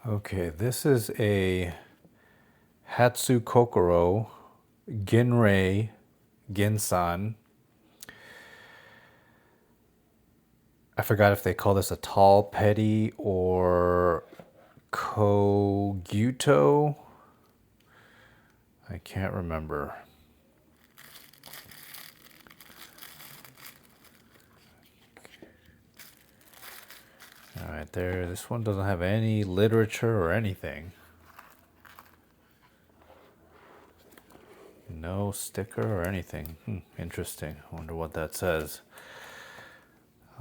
Okay, this is a Hatsukokoro Ginrei Ginsan. I forgot if they call this a tall petty or Gyuto. I can't remember. All right, there. This one doesn't have any literature or anything. No sticker or anything. Interesting. I wonder what that says.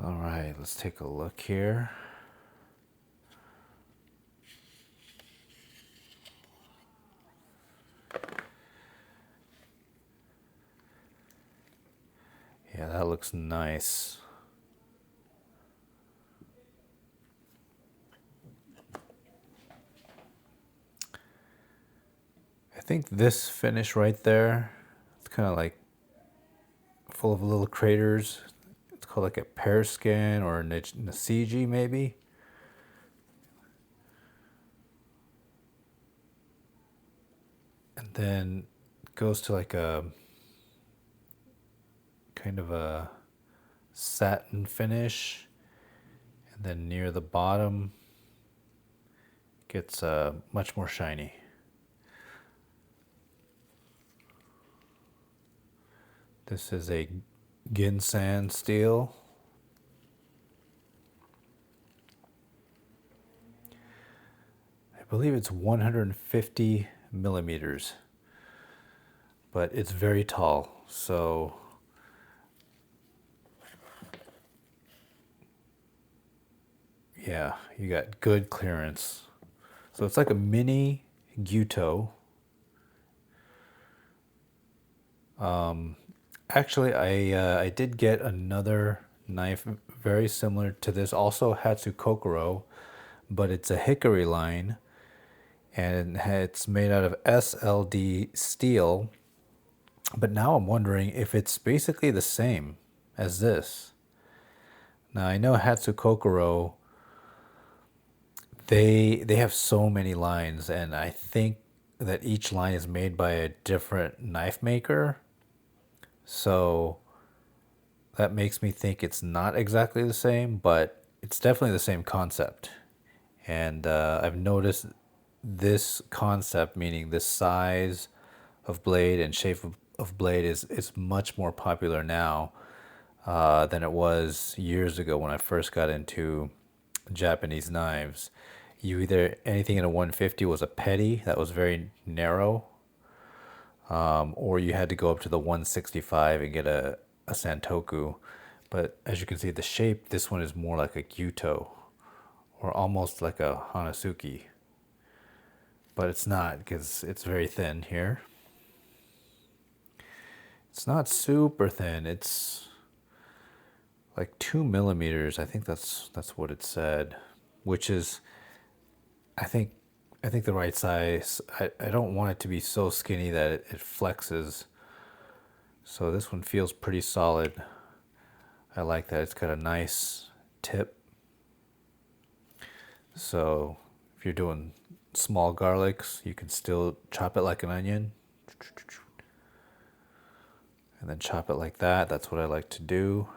All right, let's take a look here. Yeah, that looks nice. I think this finish right there, it's kind of like full of little craters. It's called like a pear skin or Nashiji maybe. And then it goes to like a kind of a satin finish. And then near the bottom, it gets much more shiny. This is a Ginsan steel. I believe it's 150 millimeters, but it's very tall. So yeah, you got good clearance. So it's like a mini Gyuto. Actually, I did get another knife very similar to this, also Hatsukokoro, but it's a hickory line, and it's made out of SLD steel. But now I'm wondering if it's basically the same as this. Now I know Hatsukokoro, they have so many lines, and I think that each line is made by a different knife maker. So that makes me think it's not exactly the same, but it's definitely the same concept. And I've noticed this concept, meaning this size of blade and shape of blade, is much more popular now than it was years ago when I first got into Japanese knives. You either anything in a 150 was a petty that was very narrow, or you had to go up to the 165 and get a Santoku. But as you can see, the shape, this one is more like a Gyuto or almost like a Hanasuki. But it's not because it's very thin here. It's not super thin. It's like 2 millimeters. I think that's what it said, which is, I think I think the right size. I don't want it to be so skinny that it flexes. So this one feels pretty solid. I like that. It's got a nice tip. So if you're doing small garlics, you can still chop it like an onion. And then chop it like that. That's what I like to do.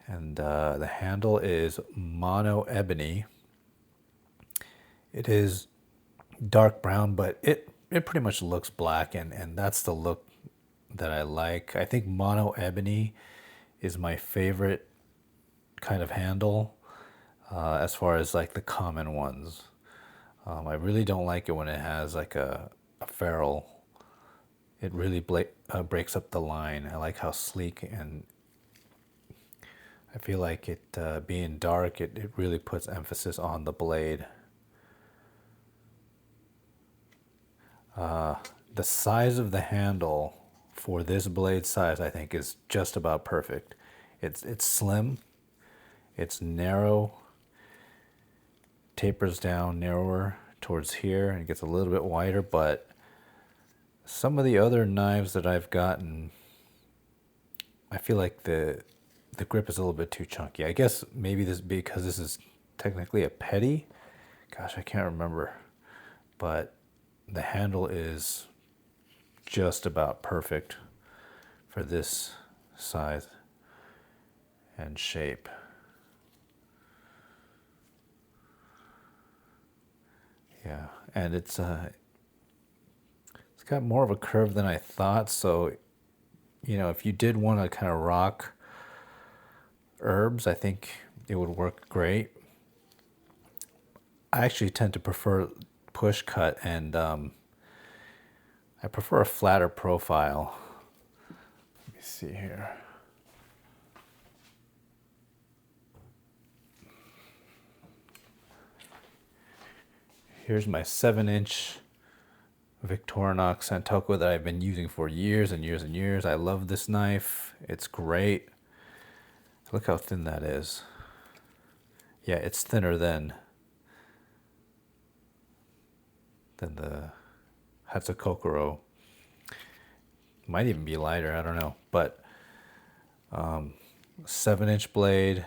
And the handle is mono ebony. It is dark brown, but it pretty much looks black, and that's the look that I like. I think mono ebony is my favorite kind of handle as far as like the common ones. I really don't like it when it has like a ferrule. It really breaks up the line. I like how sleek, and I feel like it being dark, it really puts emphasis on the blade. The size of the handle for this blade size, I think, is just about perfect. It's slim, it's narrow, tapers down narrower towards here, and gets a little bit wider. But some of the other knives that I've gotten, I feel like the grip is a little bit too chunky. I guess maybe this because this is technically a petty, gosh, I can't remember, but the handle is just about perfect for this size and shape. Yeah, and it's got more of a curve than I thought. So, if you did want to kind of rock herbs, I think it would work great. I actually tend to prefer push cut, and I prefer a flatter profile. Let me see here. Here's my 7-inch Victorinox Santoku that I've been using for years and years and years. I love this knife. It's great. Look how thin that is. Yeah, it's thinner than the Hatsukokoro. Might even be lighter, I don't know. But 7-inch blade.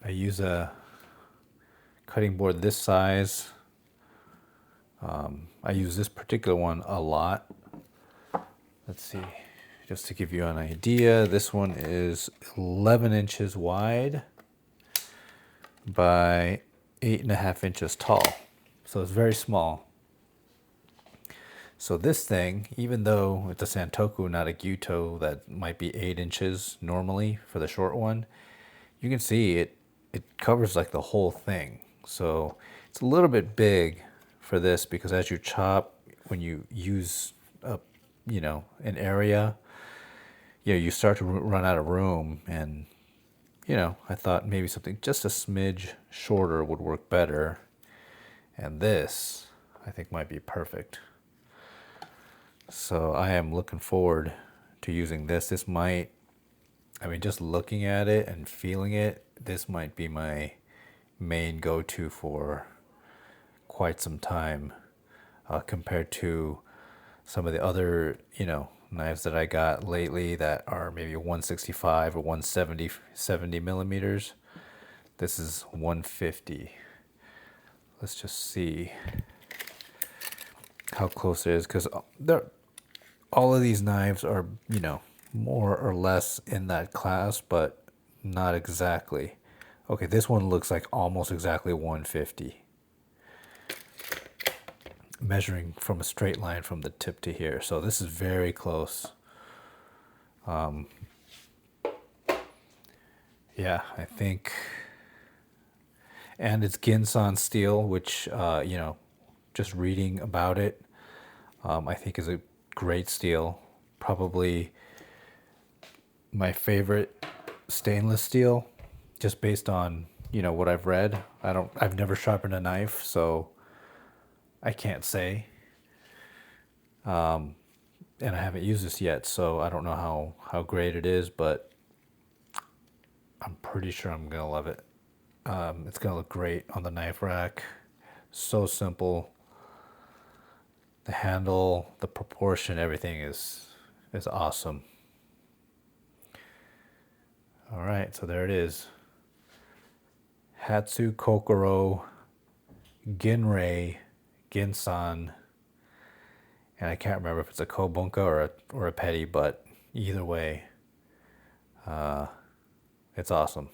I use a cutting board this size. I use this particular one a lot. Let's see, just to give you an idea, this one is 11 inches wide by 8.5 inches tall. So it's very small. So this thing, even though it's a Santoku, not a Gyuto, that might be 8 inches normally for the short one, you can see it covers like the whole thing. So it's a little bit big for this because as you chop, when you use an area, you start to run out of room, and I thought maybe something just a smidge shorter would work better, and this I think might be perfect. So I am looking forward to using this. This might, just looking at it and feeling it, this might be my main go-to for quite some time, compared to some of the other, knives that I got lately that are maybe 165 or 170 millimeters. This is 150. Let's just see how close it is, because all of these knives are, more or less in that class, but not exactly. Okay, this one looks like almost exactly 150. Measuring from a straight line from the tip to here. So this is very close. Yeah, I think. And it's Ginsan steel, which, just reading about it, I think is a great steel. Probably my favorite stainless steel, just based on, what I've read. I've never sharpened a knife, so I can't say. And I haven't used this yet, so I don't know how great it is, but I'm pretty sure I'm going to love it. It's going to look great on the knife rack. So simple. The handle, the proportion, everything is awesome. All right, so there it is. Hatsukokoro Ginrei Ginsan. And I can't remember if it's a kobunka or a petty, but either way, it's awesome.